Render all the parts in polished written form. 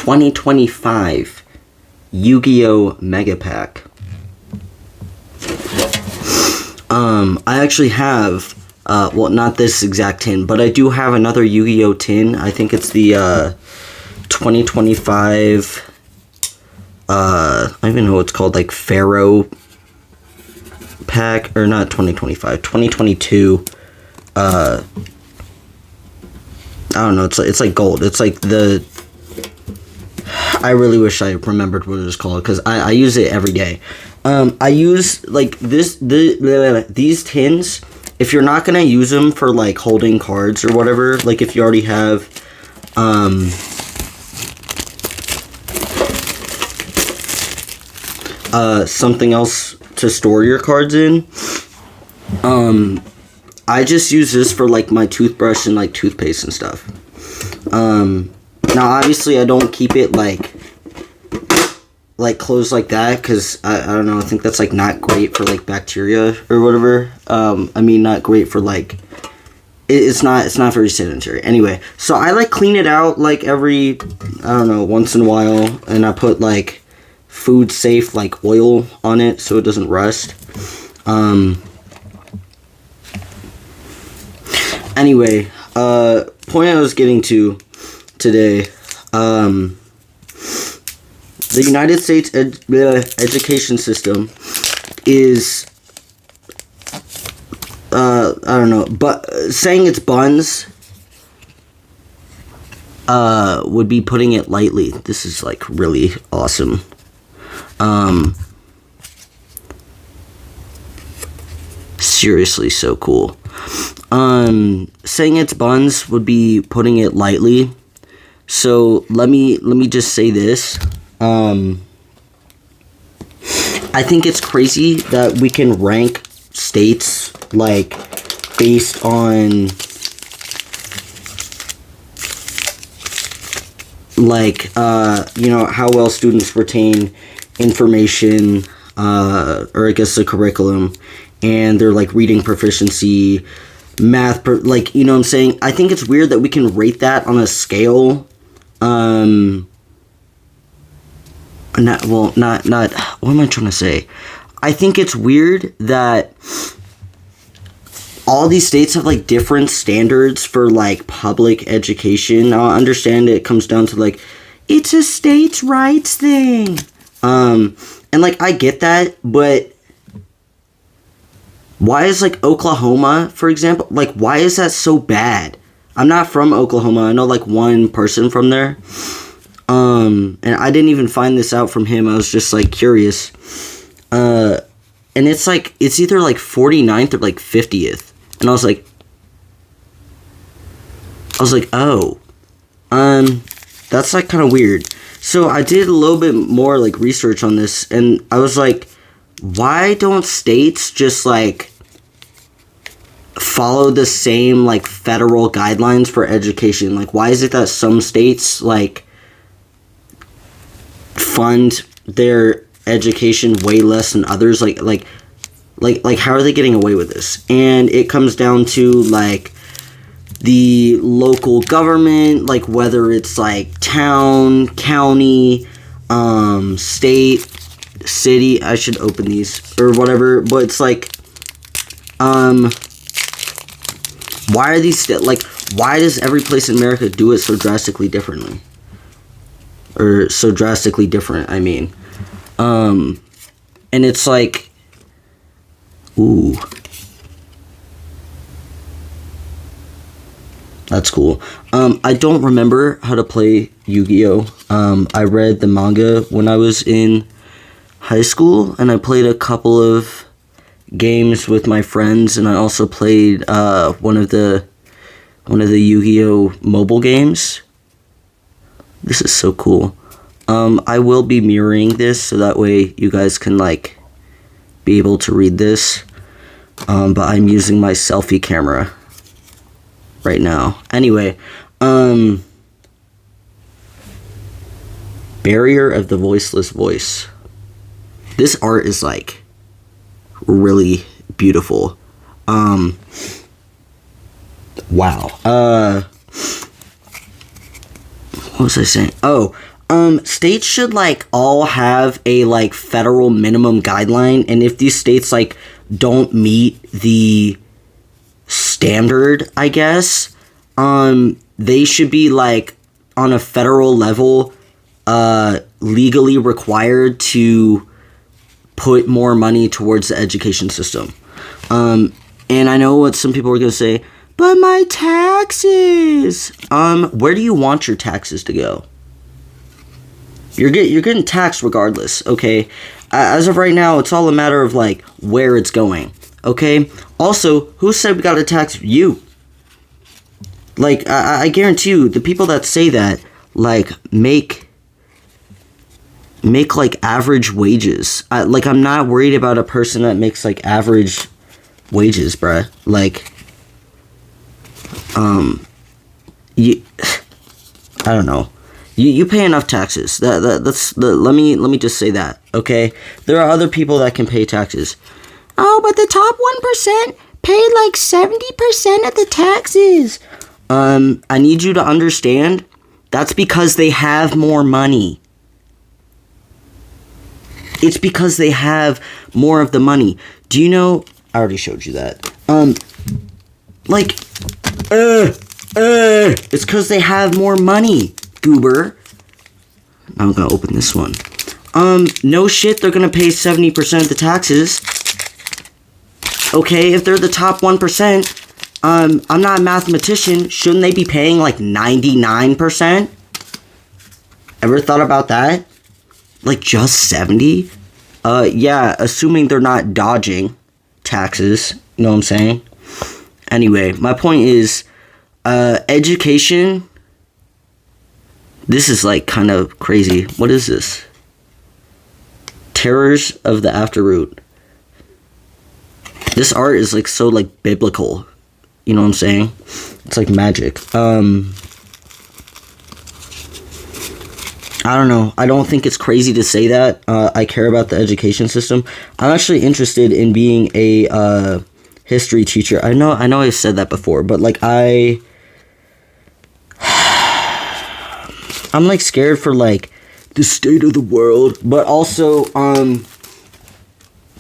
2025 Yu-Gi-Oh! Mega Pack. I actually have, well, not this exact tin, but I do have another Yu-Gi-Oh! Tin. I think it's the, 2025, I don't even know what it's called, like, Pharaoh pack, or not 2025, 2022, I don't know, it's like gold, it's like the, I really wish I remembered what it was called, because I use it every day. I use, like, these tins, if you're not gonna use them for, like, holding cards or whatever, like, if you already have, something else to store your cards in, I just use this for, like, my toothbrush and, like, toothpaste and stuff. Now, obviously, I don't keep it, like closed like that, because, I don't know, I think that's, like, not great for, like, bacteria or whatever. I mean, not great for, like, it's not very sanitary. Anyway, so I, like, clean it out, like, every, I don't know, once in a while, and I put, like, food safe, like, oil on it so it doesn't rust. Anyway, point I was getting to today, the United States education system is, I don't know, but saying it's buns, would be putting it lightly. This is, like, really awesome. Seriously so cool. Saying it's buns would be putting it lightly. So let me just say this. I think it's crazy that we can rank states, like, based on, like, you know, how well students retain information, or I guess the curriculum, and their, like, reading proficiency, math, like, you know what I'm saying? I think it's weird that we can rate that on a scale, not, what am I trying to say? I think it's weird that all these states have, like, different standards for, like, public education. Now, I understand it comes down to, like, it's a states' rights thing. And, like, I get that, but why is, like, Oklahoma, for example, like, why is that so bad? I'm not from Oklahoma. I know, like, one person from there. And I didn't even find this out from him. I was just, like, curious. And it's, like, it's either, like, 49th or, like, 50th. And I was like, oh. That's, like, kind of weird. So I did a little bit more, like, research on this. And I was like, why don't states just, like, follow the same, like, federal guidelines for education? Like, why is it that some states, like, fund their education way less than others? Like how are they getting away with this? And it comes down to, like, the local government, like, whether it's, like, town, county, state, city. I should open these or whatever, but it's like, why are these like, why does every place in America do it so drastically differently? Or so drastically different, I mean. And it's like, ooh. That's cool. I don't remember how to play Yu-Gi-Oh! I read the manga when I was in high school, and I played a couple of games with my friends, and I also played one of the Yu-Gi-Oh! Mobile games. This is so cool. I will be mirroring this so that way you guys can, like, be able to read this. But I'm using my selfie camera right now. Anyway, Barrier of the Voiceless Voice. This art is, like, really beautiful. Wow. What was I saying? Oh, States should, like, all have a, like, federal minimum guideline, and if these states, like, don't meet the standard, I guess, they should be, like, on a federal level, legally required to put more money towards the education system. And I know what some people are going to say, but my taxes! Where do you want your taxes to go? You're getting taxed regardless, okay? As of right now, it's all a matter of, like, where it's going, okay? Also, who said we gotta tax you? Like, I guarantee you, the people that say that, like, make like, average wages. I'm not worried about a person that makes, like, average wages, bruh. Like, I don't know. You pay enough taxes. Let me just say that, okay? There are other people that can pay taxes. Oh, but the top 1% paid like 70% of the taxes. I need you to understand, that's because they have more money. It's because they have more of the money. Do you know, I already showed you that. It's because they have more money. Goober. I'm gonna open this one. No shit, they're gonna pay 70% of the taxes. Okay, if they're the top 1%, I'm not a mathematician. Shouldn't they be paying like 99%? Ever thought about that? Like just 70? Yeah, assuming they're not dodging taxes. You know what I'm saying? Anyway, my point is, education. This is, like, kind of crazy. What is this? Terrors of the Afterroot. This art is, like, so, like, biblical. You know what I'm saying? It's like magic. I don't know. I don't think it's crazy to say that. I care about the education system. I'm actually interested in being a history teacher. I know I've said that before, but, like, I'm, like, scared for, like, the state of the world, but also,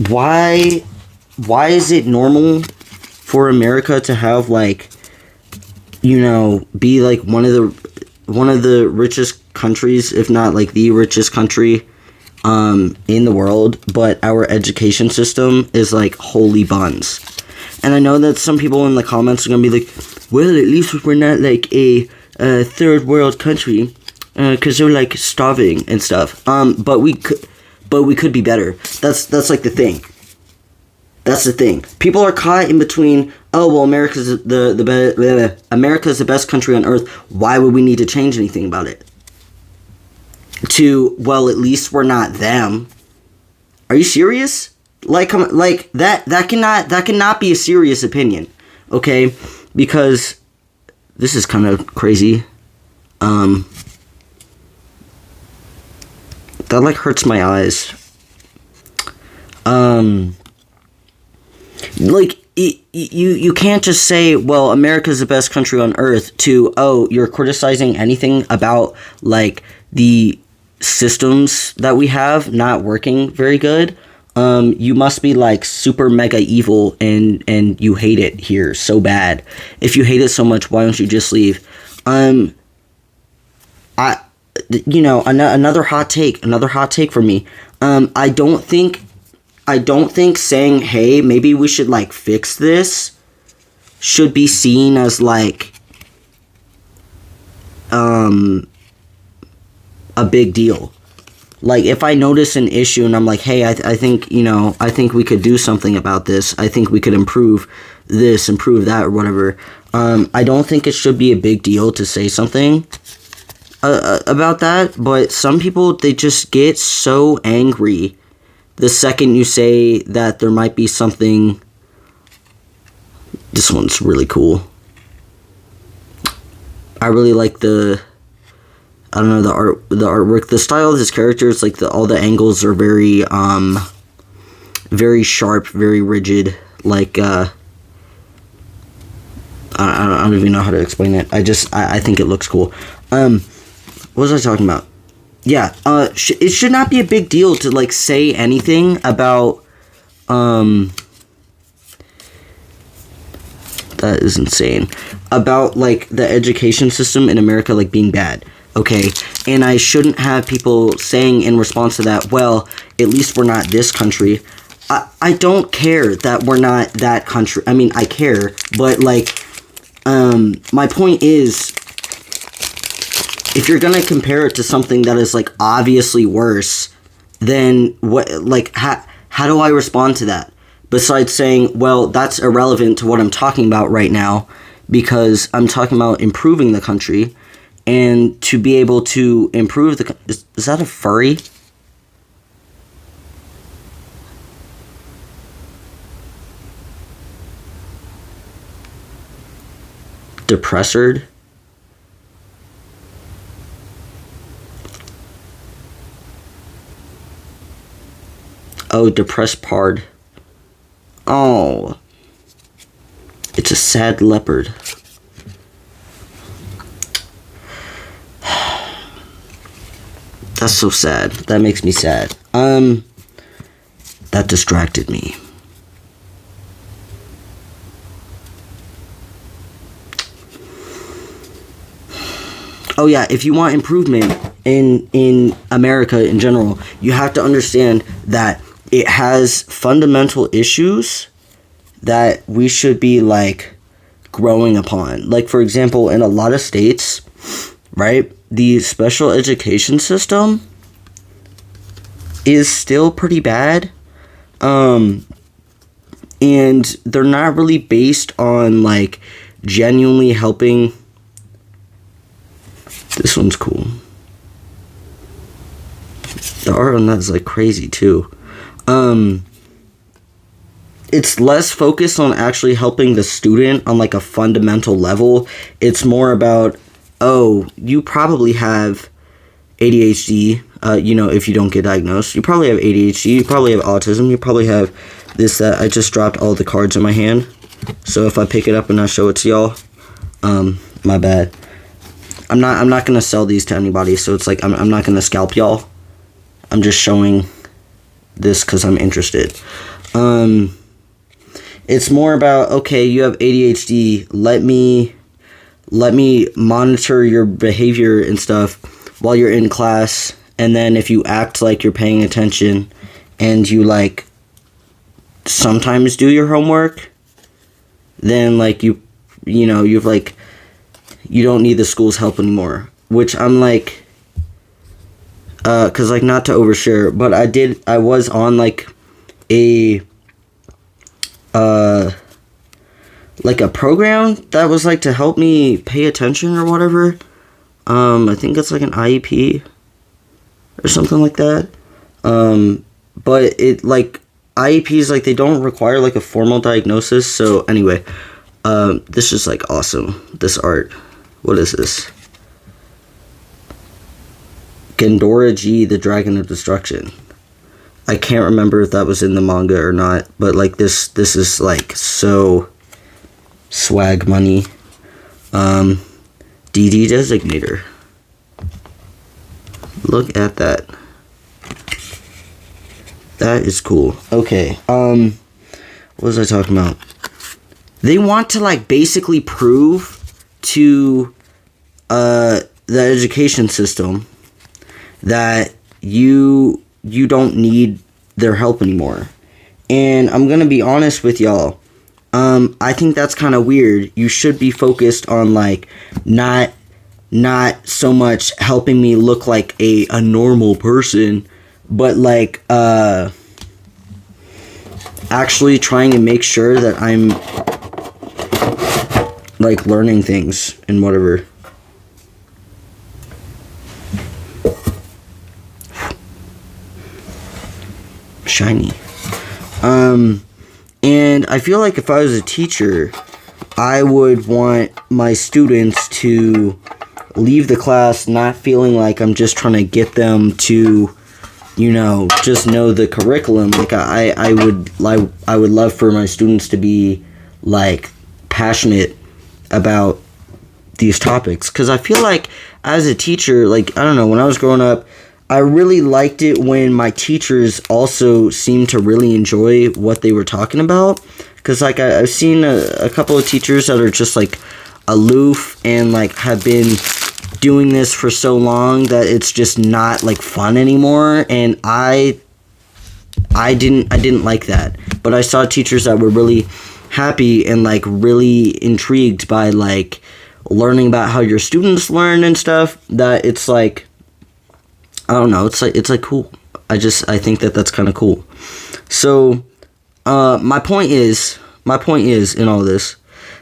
why is it normal for America to have, like, you know, be, like, one of the richest countries, if not, like, the richest country, in the world, but our education system is, like, holy buns. And I know that some people in the comments are gonna be like, well, at least we're not, like, a third world country. Because they're, like, starving and stuff. But we could be better. That's like the thing. That's the thing. People are caught in between. Oh well, America's the best country on earth. Why would we need to change anything about it? To, well, at least we're not them. Are you serious? Like that cannot be a serious opinion, okay? Because this is kind of crazy. That, like, hurts my eyes. Like, you can't just say, well, America's the best country on earth, to, oh, you're criticizing anything about, like, the systems that we have not working very good. You must be, like, super mega evil and you hate it here so bad. If you hate it so much, why don't you just leave? You know, another hot take for me. I don't think saying, hey, maybe we should, like, fix this should be seen as, like, a big deal. Like, if I notice an issue and I'm like, hey, I think, you know, I think we could do something about this. I think we could improve this, improve that, or whatever. I don't think it should be a big deal to say something about that, but some people, they just get so angry the second you say that there might be something. This one's really cool. I really like the artwork, the style of his characters, like all the angles are very very sharp, very rigid, like I don't even know how to explain it. I think it looks cool. What was I talking about? yeah, it should not be a big deal to like say anything about that is insane, about like the education system in America like being bad. Okay, and I shouldn't have people saying in response to that, well, at least we're not this country. I don't care that we're not that country. I mean, I care, but like, my point is, if you're gonna compare it to something that is like obviously worse, then what? Like, how do I respond to that? Besides saying, well, that's irrelevant to what I'm talking about right now, because I'm talking about improving the country, and to be able to improve the. Is that a furry? Depressed? Oh, depressed pard. Oh. It's a sad leopard. That's so sad. That makes me sad. That distracted me. Oh yeah, if you want improvement in America in general, you have to understand that it has fundamental issues that we should be like growing upon. Like, for example, in a lot of states, right, the special education system is still pretty bad. And they're not really based on like genuinely helping. This one's cool. The art on that is like crazy too. It's less focused on actually helping the student on like a fundamental level. It's more about, oh, you probably have ADHD, if you don't get diagnosed. You probably have ADHD, you probably have autism, you probably have this, that. I just dropped all the cards in my hand. So if I pick it up and I show it to y'all, my bad. I'm not gonna sell these to anybody, so it's like I'm not gonna scalp y'all. I'm just showing this because I'm interested. It's more about, okay, you have ADHD. Let me monitor your behavior and stuff while you're in class, and then if you act like you're paying attention and you like sometimes do your homework, then like you've like, you don't need the school's help anymore. Which I'm like, cause like, not to overshare, but I was on like a program that was like to help me pay attention or whatever. I think it's like an IEP or something like that. But it like, IEPs, like, they don't require like a formal diagnosis. So anyway, this is like awesome. This art. What is this? Gendora G, the Dragon of Destruction. I can't remember if that was in the manga or not, but like this is like so swag money. DD Designator. Look at that. That is cool. Okay. What was I talking about? They want to like basically prove to the education system that you don't need their help anymore. And I'm gonna be honest with y'all. I think that's kind of weird. You should be focused on like not so much helping me look like a normal person, but like actually trying to make sure that I'm like learning things and whatever. Shiny. And I feel like if I was a teacher, I would want my students to leave the class not feeling like I'm just trying to get them to, just know the curriculum. Like I would love for my students to be like passionate about these topics, because I feel like as a teacher, like, I don't know, when I was growing up, I really liked it when my teachers also seemed to really enjoy what they were talking about. Because, like, I've seen a couple of teachers that are just, like, aloof and, like, have been doing this for so long that it's just not, like, fun anymore. And I didn't like that. But I saw teachers that were really happy and, like, really intrigued by, like, learning about how your students learn and stuff, that it's, like, I don't know, it's like cool. I think that that's kind of cool. So, my point is in all this,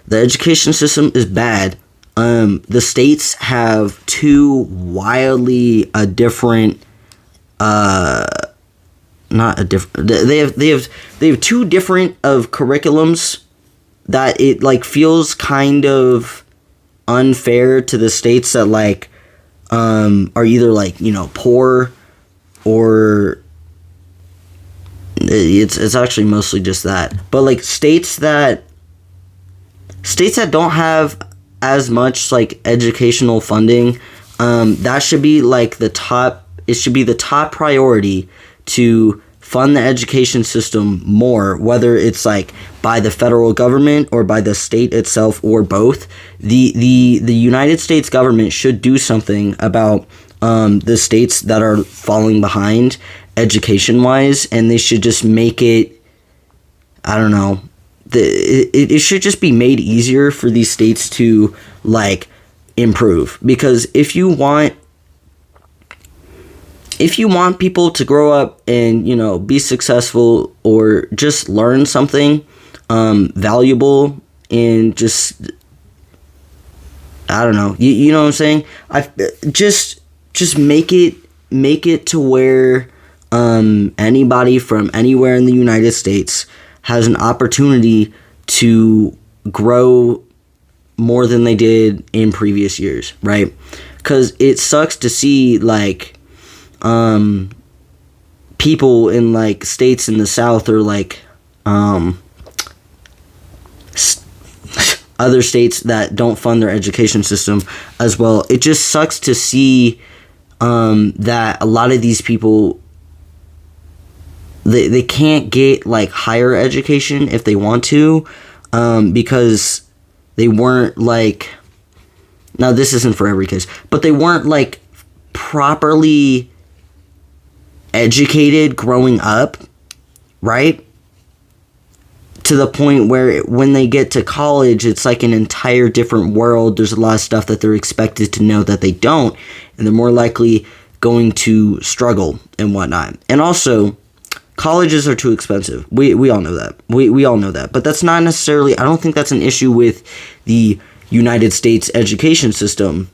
the education system is bad. The states have two wildly different, not a different. They have two different of curriculums that it, like, feels kind of unfair to the states that, like, are either, like, you know, poor, or it's actually mostly just that. But, like, states that don't have as much, like, educational funding, that should be, like, it should be the top priority to fund the education system more, whether it's, like, by the federal government or by the state itself, or both. The United States government should do something about the states that are falling behind education wise, and they should just make it, I don't know, it should just be made easier for these states to, like, improve. Because if you want people to grow up and, you know, be successful, or just learn something valuable, and just, I don't know, you know what I'm saying? Just make it to where anybody from anywhere in the United States has an opportunity to grow more than they did in previous years, right? Because it sucks to see, like, people in, like, states in the South, or, like, other states that don't fund their education system as well. It just sucks to see that a lot of these people, they can't get, like, higher education if they want to, because they weren't, like, now this isn't for every case, but they weren't, like, properly educated growing up, right? To the point where when they get to college, it's like an entire different world. There's a lot of stuff that they're expected to know that they don't, and they're more likely going to struggle and whatnot. And also, colleges are too expensive. We all know that. We all know that. But that's not necessarily, I don't think that's an issue with the United States education system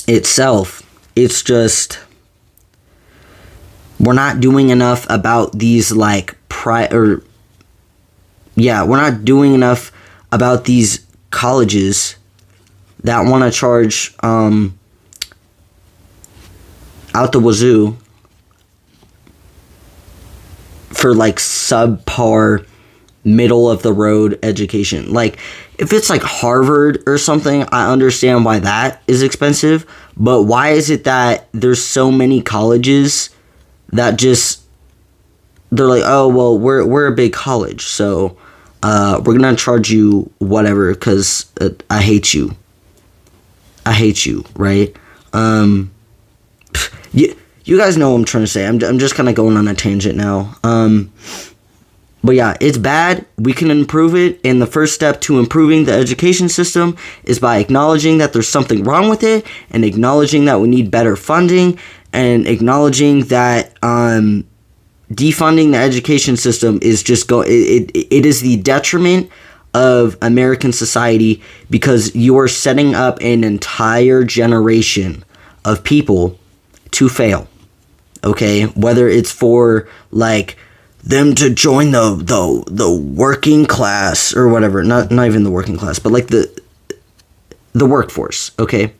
itself. It's just, we're not doing enough about these, like, we're not doing enough about these colleges that want to charge out the wazoo for, like, subpar, middle of the road education. Like, if it's, like, Harvard or something, I understand why that is expensive, but why is it that there's so many colleges that just, they're like, oh, well, we're a big college, so we're gonna charge you whatever, because I hate you, right? You guys know what I'm trying to say. I'm just kind of going on a tangent now. But yeah, it's bad. We can improve it, and the first step to improving the education system is by acknowledging that there's something wrong with it, and acknowledging that we need better funding, and acknowledging that defunding the education system is just it is the detriment of American society, because you are setting up an entire generation of people to fail. Okay, whether it's for, like, them to join the working class or whatever, not even the working class, but, like, the workforce. Okay,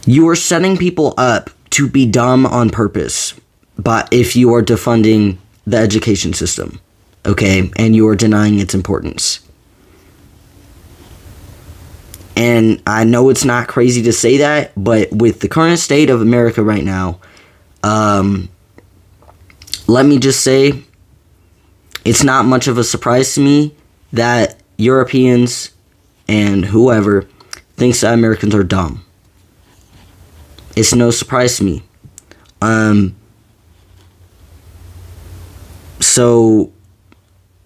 you are setting people up to be dumb on purpose, but if you are defunding the education system, okay, and you are denying its importance. And I know it's not crazy to say that, but with the current state of America right now, let me just say, it's not much of a surprise to me that Europeans and whoever thinks that Americans are dumb. It's no surprise to me. So,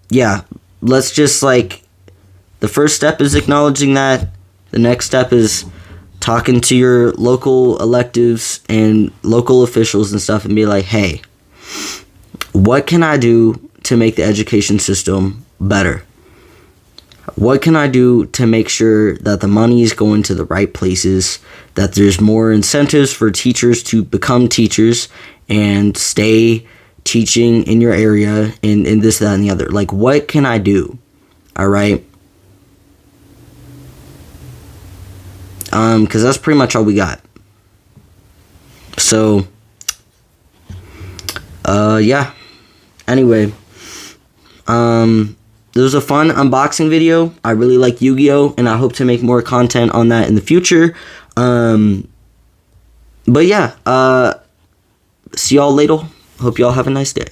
yeah, let's just, like, the first step is acknowledging that. The next step is talking to your local electives and local officials and stuff and be like, hey, what can I do to make the education system better? What can I do to make sure that the money is going to the right places, that there's more incentives for teachers to become teachers and stay teaching in your area and this, that, and the other? Like, what can I do? All right? Because that's pretty much all we got. So, yeah. Anyway, this was a fun unboxing video. I really like Yu-Gi-Oh! And I hope to make more content on that in the future. But yeah, see y'all later. Hope y'all have a nice day.